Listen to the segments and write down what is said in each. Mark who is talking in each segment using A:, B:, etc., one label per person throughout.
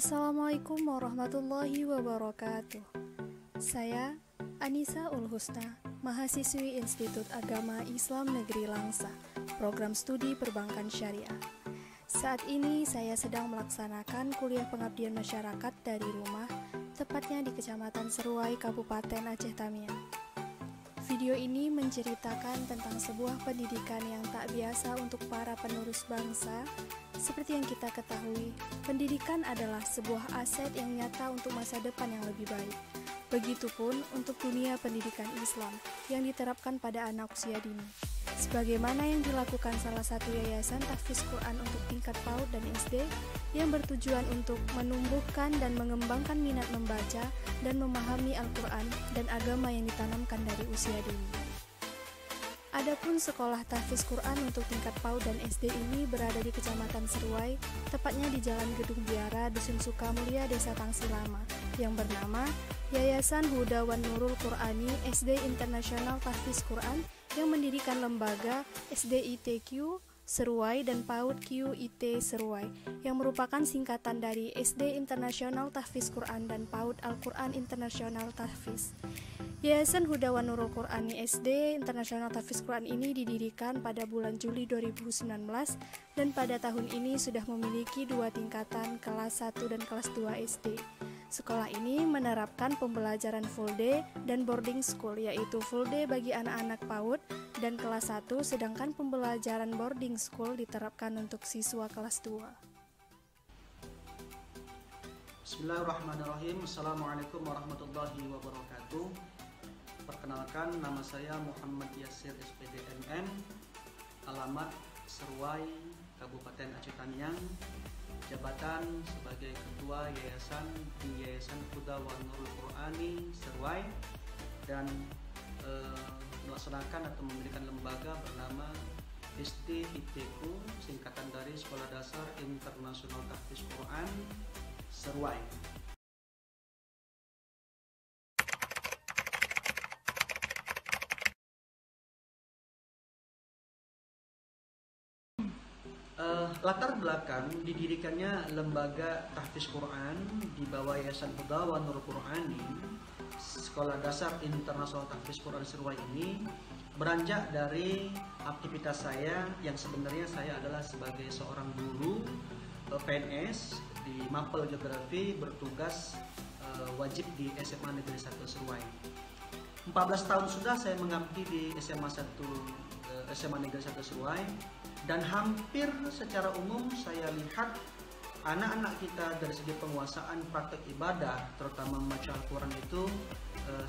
A: Assalamualaikum warahmatullahi wabarakatuh. Saya Anissa Ulhusna, mahasiswi Institut Agama Islam Negeri Langsa, program studi Perbankan Syariah. Saat ini saya sedang melaksanakan kuliah pengabdian masyarakat dari rumah, tepatnya di Kecamatan Seruai, Kabupaten Aceh Tamiang. Video ini menceritakan tentang sebuah pendidikan yang tak biasa untuk para penerus bangsa. Seperti yang kita ketahui, pendidikan adalah sebuah aset yang nyata untuk masa depan yang lebih baik. Begitupun untuk dunia pendidikan Islam yang diterapkan pada anak usia dini. Sebagaimana yang dilakukan salah satu yayasan tahfiz Quran untuk tingkat PAUD dan SD yang bertujuan untuk menumbuhkan dan mengembangkan minat membaca dan memahami Al-Quran dan agama yang ditanamkan dari usia dini. Adapun sekolah tahfiz Quran untuk tingkat PAUD dan SD ini berada di Kecamatan Seruai, tepatnya di Jalan Gedung Biara, Dusun Sukamulya, Desa Tangsi Lama, yang bernama Yayasan Huda wan Nurul Qur'ani SD Internasional Tahfiz Quran yang mendirikan lembaga SDITQ Seruai dan PAUD QIT Seruai yang merupakan singkatan dari SD Internasional Tahfiz Quran dan PAUD Al-Quran Internasional Tahfiz. Yayasan Huda wan Nurul Qur'ani SD Internasional Tahfiz Quran ini didirikan pada bulan Juli 2019 dan pada tahun ini sudah memiliki 2 tingkatan kelas 1 dan kelas 2 SD. Sekolah ini menerapkan pembelajaran full day dan boarding school, yaitu full day bagi anak-anak PAUD dan kelas 1, sedangkan pembelajaran boarding school diterapkan untuk siswa kelas 2.
B: Bismillahirrahmanirrahim. Assalamualaikum warahmatullahi wabarakatuh. Perkenalkan, nama saya Muhammad Yasir SPD MM, alamat Seruai, Kabupaten Aceh Tamiang, jabatan sebagai Ketua Yayasan di Yayasan Huda wan Nurul Qur'ani Seruai, dan melaksanakan atau mendirikan lembaga bernama SDITQ, singkatan dari Sekolah Dasar Internasional Tahfiz Quran Seruai. Latar belakang didirikannya lembaga tahfiz Quran di bawah Yayasan Huda wan Nurul Qur'ani Sekolah Dasar Internasional Tahfiz Quran Seruai ini beranjak dari aktivitas saya yang sebenarnya saya adalah sebagai seorang guru PNS di Mapel Geografi, bertugas wajib di SMA Negeri 1 Seruai. 14 tahun sudah saya mengabdi di SMA Negeri 1 Seruai, dan hampir secara umum saya lihat anak-anak kita dari segi penguasaan praktek ibadah, terutama membaca Al-Quran itu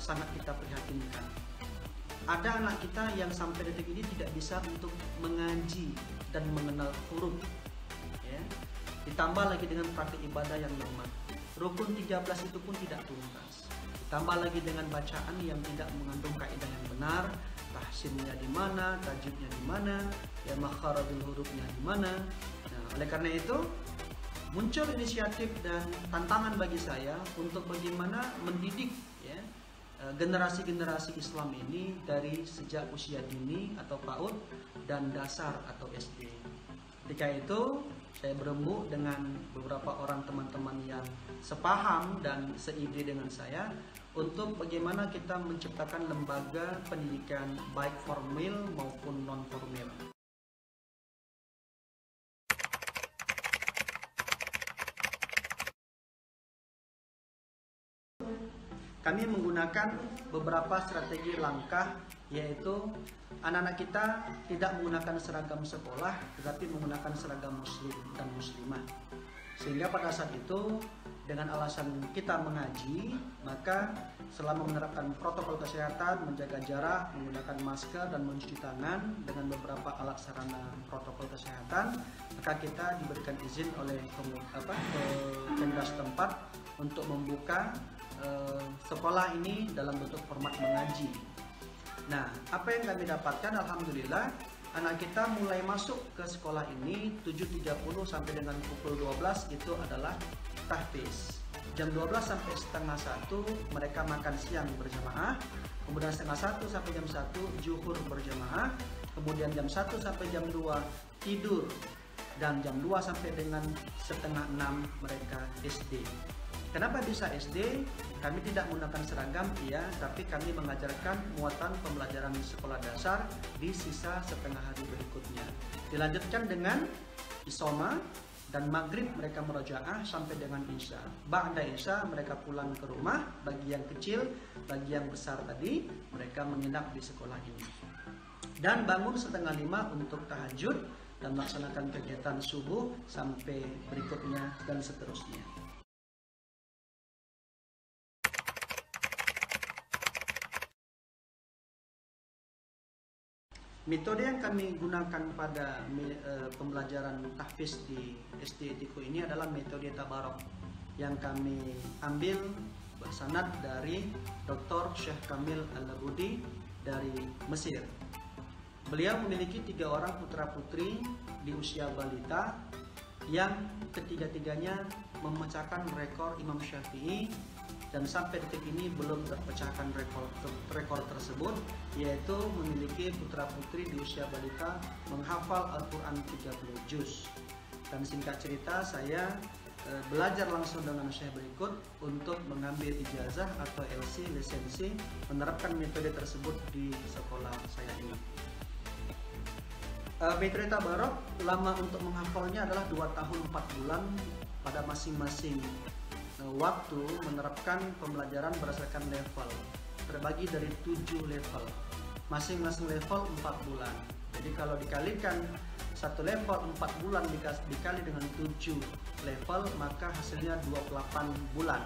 B: sangat kita prihatinkan. Ada anak kita yang sampai detik ini tidak bisa untuk mengaji dan mengenal huruf, ya. Ditambah lagi dengan praktek ibadah yang lemah. Rukun 13 itu pun tidak tuntas. Ditambah lagi dengan bacaan yang tidak mengandung kaidah yang benar, tahsinnya di mana, tajwidnya di mana, ya makharijul hurufnya di mana. Nah, oleh karena itu muncul inisiatif dan tantangan bagi saya untuk bagaimana mendidik, ya, generasi-generasi Islam ini dari sejak usia dini atau PAUD dan dasar atau SD. Ketika itu saya berembuk dengan beberapa orang teman-teman yang sepaham dan seide dengan saya untuk bagaimana kita menciptakan lembaga pendidikan baik formal maupun non formal. Kami menggunakan beberapa strategi langkah, yaitu anak-anak kita tidak menggunakan seragam sekolah tetapi menggunakan seragam muslim dan muslimah. Sehingga pada saat itu dengan alasan kita mengaji, maka selama menerapkan protokol kesehatan, menjaga jarak, menggunakan masker dan mencuci tangan dengan beberapa alat sarana protokol kesehatan, maka kita diberikan izin oleh Pemda setempat untuk membuka sekolah ini dalam bentuk format mengaji. Nah, apa yang kami dapatkan, alhamdulillah anak kita mulai masuk ke sekolah ini 7.30 sampai dengan pukul 12 itu adalah tahfiz. Jam 12 sampai setengah 1 mereka makan siang berjamaah, kemudian setengah 1 sampai jam 1 zuhur berjamaah, kemudian jam 1 sampai jam 2 tidur dan jam 2 sampai dengan setengah 6 mereka SD. Kenapa bisa SD? Kami tidak menggunakan seragam, iya, tapi kami mengajarkan muatan pembelajaran sekolah dasar di sisa setengah hari berikutnya. Dilanjutkan dengan isoma dan maghrib mereka merojaah sampai dengan isya. Ba'da isya mereka pulang ke rumah, bagi yang kecil, bagi yang besar tadi mereka menginap di sekolah ini. Dan bangun setengah 5 untuk tahajud dan melaksanakan kegiatan subuh sampai berikutnya dan seterusnya. Metode yang kami gunakan pada pembelajaran tahfiz di SD Tiko ini adalah metode tabarok yang kami ambil sanad dari Dr. Syekh Kamil Al-Labudi dari Mesir. Beliau memiliki 3 orang putra-putri di usia balita yang ketiga-tiganya memecahkan rekor Imam Syafi'i, dan sampai detik ini belum terpecahkan rekor tersebut, yaitu memiliki putra-putri di usia balita menghafal Al-Quran 30 juz. Dan singkat cerita, saya belajar langsung dengan Syekh berikut untuk mengambil ijazah atau LC, lisensi, menerapkan metode tersebut di sekolah saya ini. Metode tabarok lama untuk menghafalnya adalah 2 tahun 4 bulan pada masing-masing waktu, menerapkan pembelajaran berdasarkan level, terbagi dari 7 level, masing-masing level 4 bulan. Jadi kalau dikalikan satu level 4 bulan dikali dengan 7 level, maka hasilnya 28 bulan.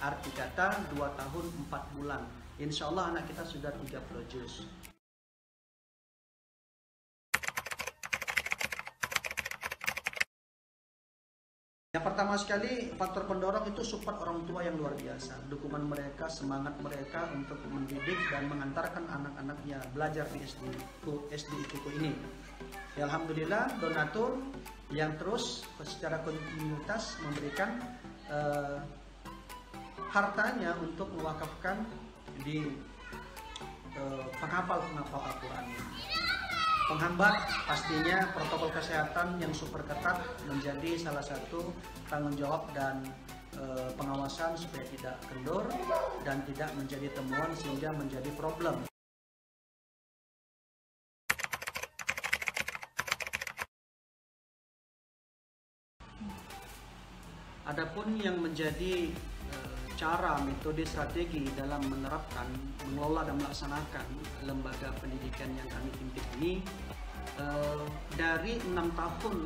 B: Arti kata 2 tahun 4 bulan. Insya Allah anak kita sudah 30 juz. Yang pertama sekali, faktor pendorong itu support orang tua yang luar biasa. Dukungan mereka, semangat mereka untuk mendidik dan mengantarkan anak-anaknya belajar di SD Tiko ini. Ya, alhamdulillah, donatur yang terus secara kontinuitas memberikan hartanya untuk mewakafkan di penghafal-penghafal Al-Quran. Penghambat pastinya protokol kesehatan yang super ketat menjadi salah satu tanggung jawab dan pengawasan supaya tidak kendor dan tidak menjadi temuan sehingga menjadi problem. Adapun yang menjadi cara, metode, strategi dalam menerapkan, mengelola dan melaksanakan lembaga pendidikan yang kami pimpin ini, dari 6 tahun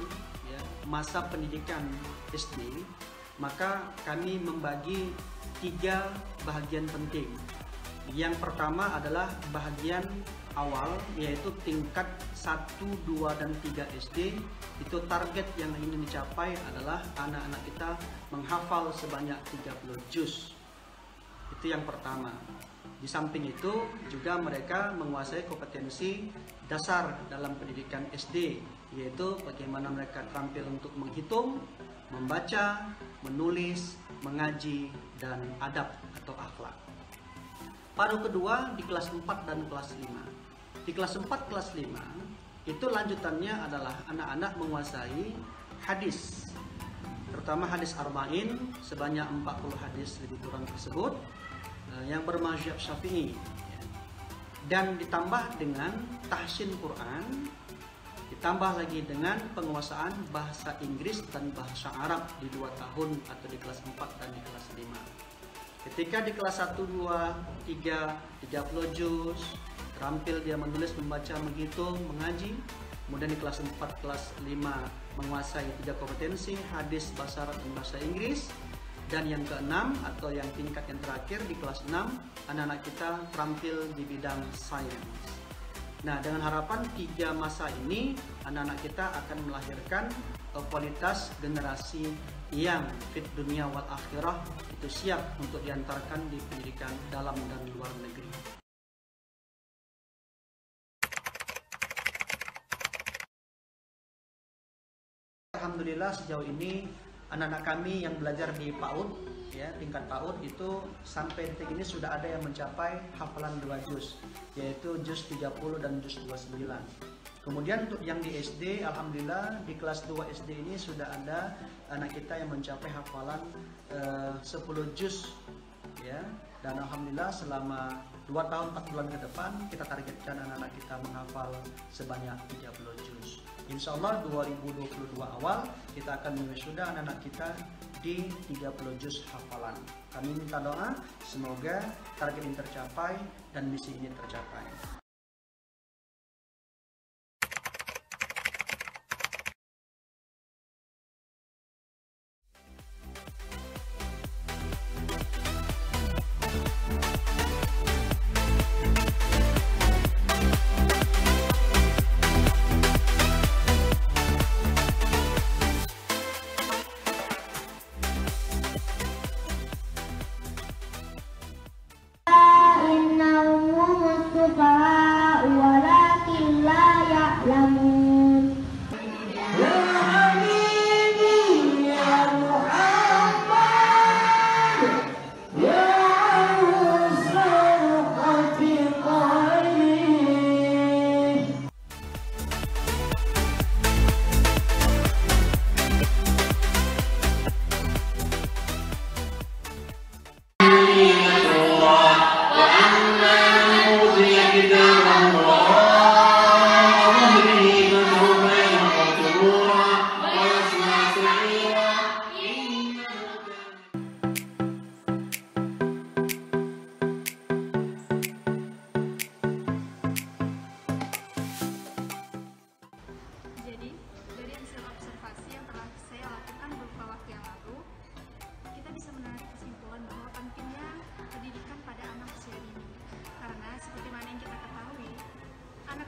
B: ya, masa pendidikan SD, maka kami membagi 3 bahagian penting. Yang pertama adalah bahagian awal, yaitu tingkat 1, 2, dan 3 SD. Itu target yang ingin dicapai adalah anak-anak kita menghafal sebanyak 30 juz. Itu yang pertama. Di samping itu juga mereka menguasai kompetensi dasar dalam pendidikan SD, yaitu bagaimana mereka terampil untuk menghitung, membaca, menulis, mengaji, dan adab atau akhlak. Paruh kedua di kelas 4 dan kelas 5. Di kelas 4, kelas 5 itu lanjutannya adalah anak-anak menguasai hadis, terutama hadis arba'in sebanyak 40 hadis lebih kurang tersebut yang bermazhab Syafi'i, dan ditambah dengan tahsin Quran, ditambah lagi dengan penguasaan bahasa Inggris dan bahasa Arab di 2 tahun atau di kelas 4 dan di kelas 5. Ketika di kelas 1, 2, 3, 30 juz, terampil dia menulis, membaca, menghitung, mengaji. Kemudian di kelas 4, kelas 5 menguasai 3 kompetensi, hadis, bahasa Arab, dan bahasa Inggris. Dan yang ke-6 atau yang tingkat yang terakhir di kelas 6, anak-anak kita terampil di bidang sains. Nah, dengan harapan 3 masa ini, anak-anak kita akan melahirkan kualitas generasi yang fit dunia wal akhirah, itu siap untuk diantarkan di pendidikan dalam dan luar negeri. Alhamdulillah sejauh ini anak-anak kami yang belajar di PAUD, ya, tingkat PAUD itu sampai detik ini sudah ada yang mencapai hafalan 2 juz, yaitu juz 30 dan juz 29. Kemudian untuk yang di SD, alhamdulillah di kelas 2 SD ini sudah ada anak kita yang mencapai hafalan 10 juz ya. Dan alhamdulillah selama 2 tahun 4 bulan ke depan kita targetkan anak-anak kita menghafal sebanyak 30 juz. Insya Allah 2022 awal kita akan mewisuda anak-anak kita di 30 juz hafalan. Kami minta doa semoga target ini tercapai dan misi ini tercapai.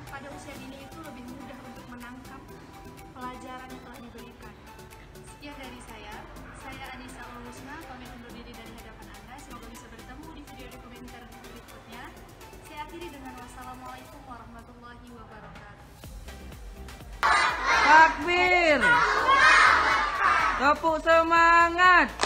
A: Pada usia dini itu lebih mudah untuk menangkap pelajaran yang telah diberikan. Sekian dari saya Anissa Ulhusna, pamit undur diri dari hadapan Anda. Semoga bisa bertemu di video dokumenter berikutnya. Saya akhiri dengan wassalamualaikum warahmatullahi wabarakatuh.
C: Takbir! Tepuk semangat!